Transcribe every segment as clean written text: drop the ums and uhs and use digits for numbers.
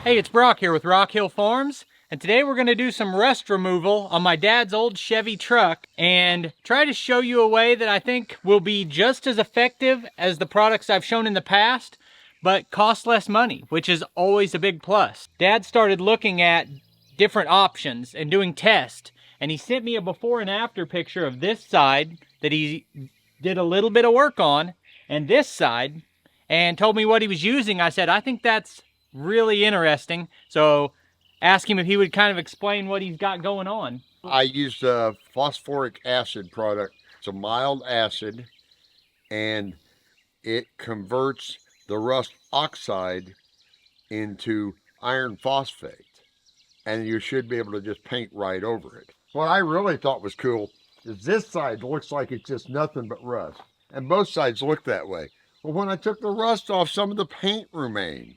Hey, it's Brock here with Rock Hill Farms, and today we're going to do some rust removal on my dad's old Chevy truck and try to show you a way that I think will be just as effective as the products I've shown in the past, but cost less money, which is always a big plus. Dad started looking at different options and doing tests, and he sent me a before and after picture of this side that he did a little bit of work on, and this side, and told me what he was using. I said, I think that's really interesting. So ask him if he would kind of explain what he's got going on. I used a phosphoric acid product. It's a mild acid and it converts the rust oxide into iron phosphate. And you should be able to just paint right over it. What I really thought was cool is this side looks like it's just nothing but rust. And both sides look that way. Well, when I took the rust off, some of the paint remained.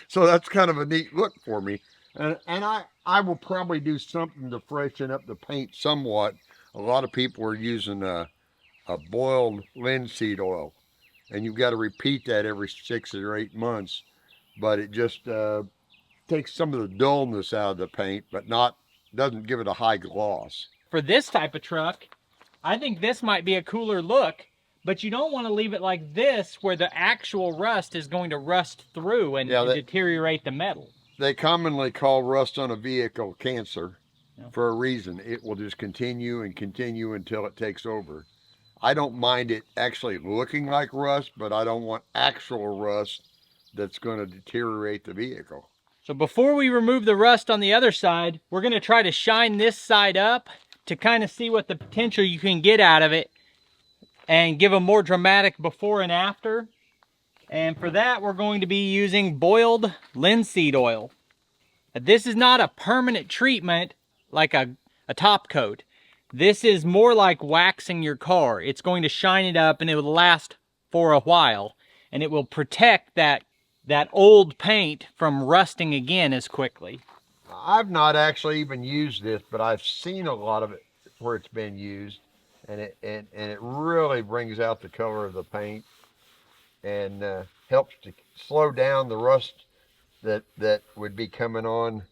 So that's kind of a neat look for me. And I will probably do something to freshen up the paint somewhat. A lot of people are using a boiled linseed oil, and you've got to repeat that every 6 or 8 months. But it just takes some of the dullness out of the paint, but doesn't give it a high gloss. For this type of truck, I think this might be a cooler look, but you don't want to leave it like this where the actual rust is going to rust through and deteriorate the metal. They commonly call rust on a vehicle cancer for a reason. It will just continue and continue until it takes over. I don't mind it actually looking like rust, but I don't want actual rust that's going to deteriorate the vehicle. So before we remove the rust on the other side, we're going to try to shine this side up to kind of see what the potential you can get out of it and give a more dramatic before and after. And for that, we're going to be using boiled linseed oil. This is not a permanent treatment like a top coat. This is more like waxing your car. It's going to shine it up and it will last for a while. And it will protect that old paint from rusting again as quickly. I've not actually even used this, but I've seen a lot of it where it's been used. And it really brings out the color of the paint and helps to slow down the rust that would be coming on.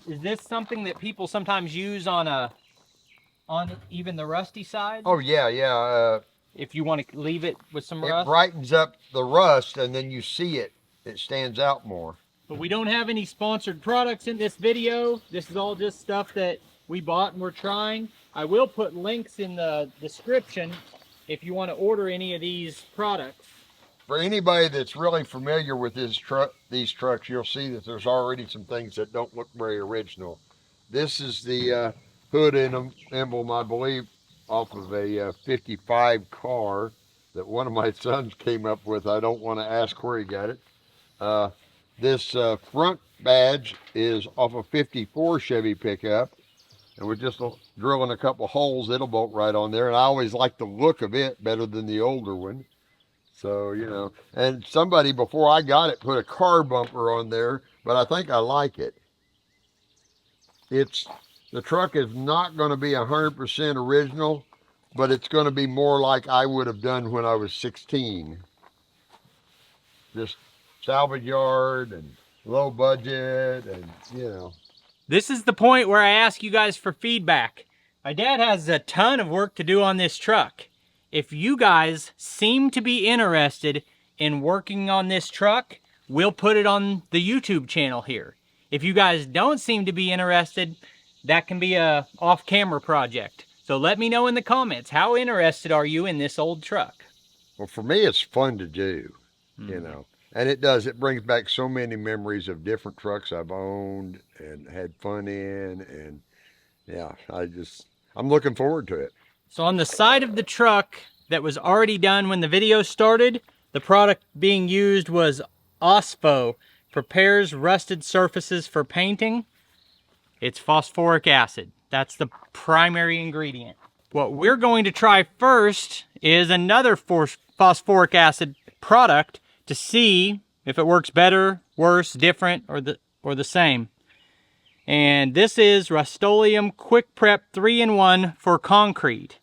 Is this something that people sometimes use on even the rusty side? Oh yeah. If you want to leave it with some rust? It brightens up the rust, and then you see it stands out more. But we don't have any sponsored products in this video. This is all just stuff that we bought and we're trying. I will put links in the description if you want to order any of these products. For anybody that's really familiar with these trucks, you'll see that there's already some things that don't look very original. This is the hood emblem, I believe, off of a 55 car that one of my sons came up with. I don't want to ask where he got it. This front badge is off a 54 Chevy pickup. And we're just drilling a couple holes, it'll bolt right on there. And I always like the look of it better than the older one. So, you know, and somebody before I got it put a car bumper on there, but I think I like it. The truck is not going to be 100% original, but it's going to be more like I would have done when I was 16. Just salvage yard and low budget and, you know. This is the point where I ask you guys for feedback. My dad has a ton of work to do on this truck. If you guys seem to be interested in working on this truck, we'll put it on the YouTube channel here. If you guys don't seem to be interested, that can be a off-camera project. So let me know in the comments, how interested are you in this old truck? Well, for me, it's fun to do, you know. And it brings back so many memories of different trucks I've owned and had fun in. And yeah, I'm looking forward to it. So on the side of the truck that was already done when the video started, the product being used was Phosphoric, prepares rusted surfaces for painting. It's phosphoric acid. That's the primary ingredient. What we're going to try first is another phosphoric acid product to see if it works better, worse, different, or the same. And this is Rust-Oleum Quick Prep 3-in-1 for concrete.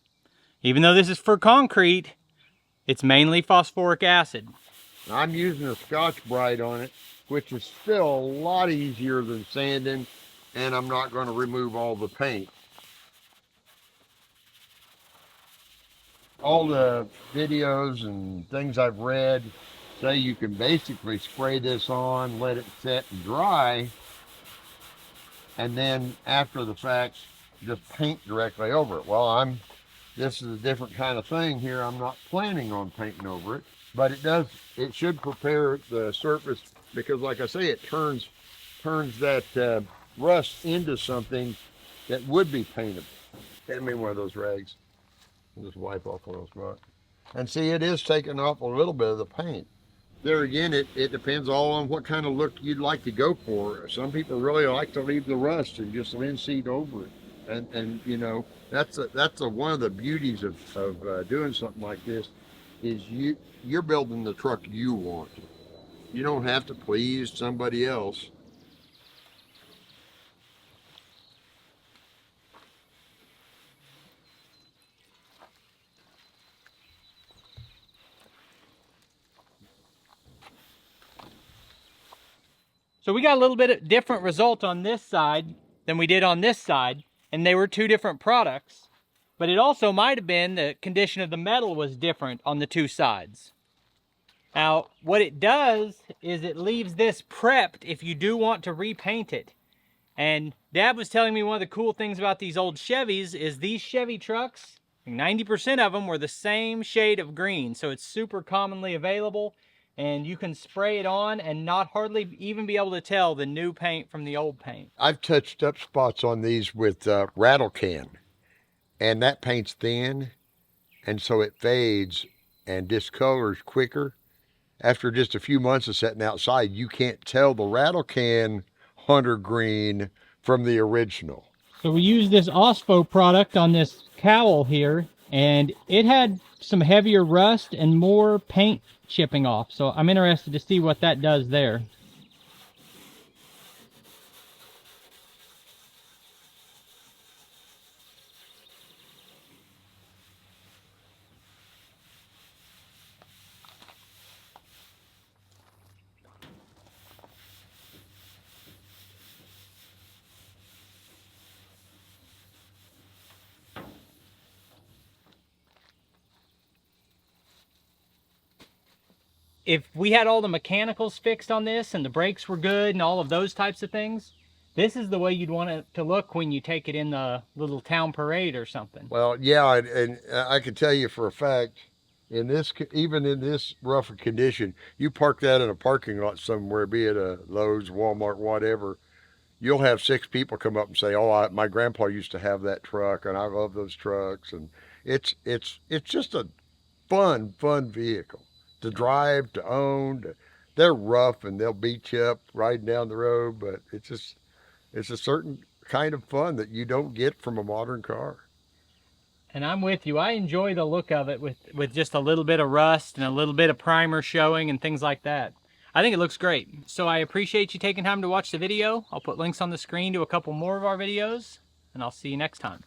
Even though this is for concrete, it's mainly phosphoric acid. I'm using a Scotch Brite on it. which is still a lot easier than sanding, and I'm not going to remove all the paint. All the videos and things I've read say you can basically spray this on, let it set and dry, and then after the fact, just paint directly over it. Well, this is a different kind of thing here. I'm not planning on painting over it, but it should prepare the surface because, like I say, it turns that rust into something that would be paintable. Hand me one of those rags. I'll just wipe off one of those spots. And see, it is taking off a little bit of the paint. There again, it depends all on what kind of look you'd like to go for. Some people really like to leave the rust and just linseed over it. And you know, that's one of the beauties of doing something like this is you're building the truck you want. You don't have to please somebody else. So we got a little bit of different result on this side than we did on this side, and they were two different products. But it also might have been the condition of the metal was different on the two sides. Now, what it does is it leaves this prepped if you do want to repaint it. And Dad was telling me one of the cool things about these old Chevys is these Chevy trucks, 90% of them were the same shade of green. So it's super commonly available. And you can spray it on and not hardly even be able to tell the new paint from the old paint. I've touched up spots on these with rattle can, and that paint's thin, and so it fades and discolors quicker. After just a few months of sitting outside, you can't tell the rattle can hunter green from the original. So we used this Phosphoric product on this cowl here, and it had some heavier rust and more paint chipping off. So I'm interested to see what that does there. If we had all the mechanicals fixed on this and the brakes were good and all of those types of things, this is the way you'd want it to look when you take it in the little town parade or something. Well, yeah, and I can tell you for a fact, even in this rougher condition, you park that in a parking lot somewhere, be it a Lowe's, Walmart, whatever, you'll have 6 people come up and say, "Oh, my grandpa used to have that truck, and I love those trucks." And it's just a fun vehicle to drive, to own. They're rough and they'll beat you up riding down the road, but it's a certain kind of fun that you don't get from a modern car. And I'm with you. I enjoy the look of it with just a little bit of rust and a little bit of primer showing and things like that. I think it looks great. So I appreciate you taking time to watch the video. I'll put links on the screen to a couple more of our videos, and I'll see you next time.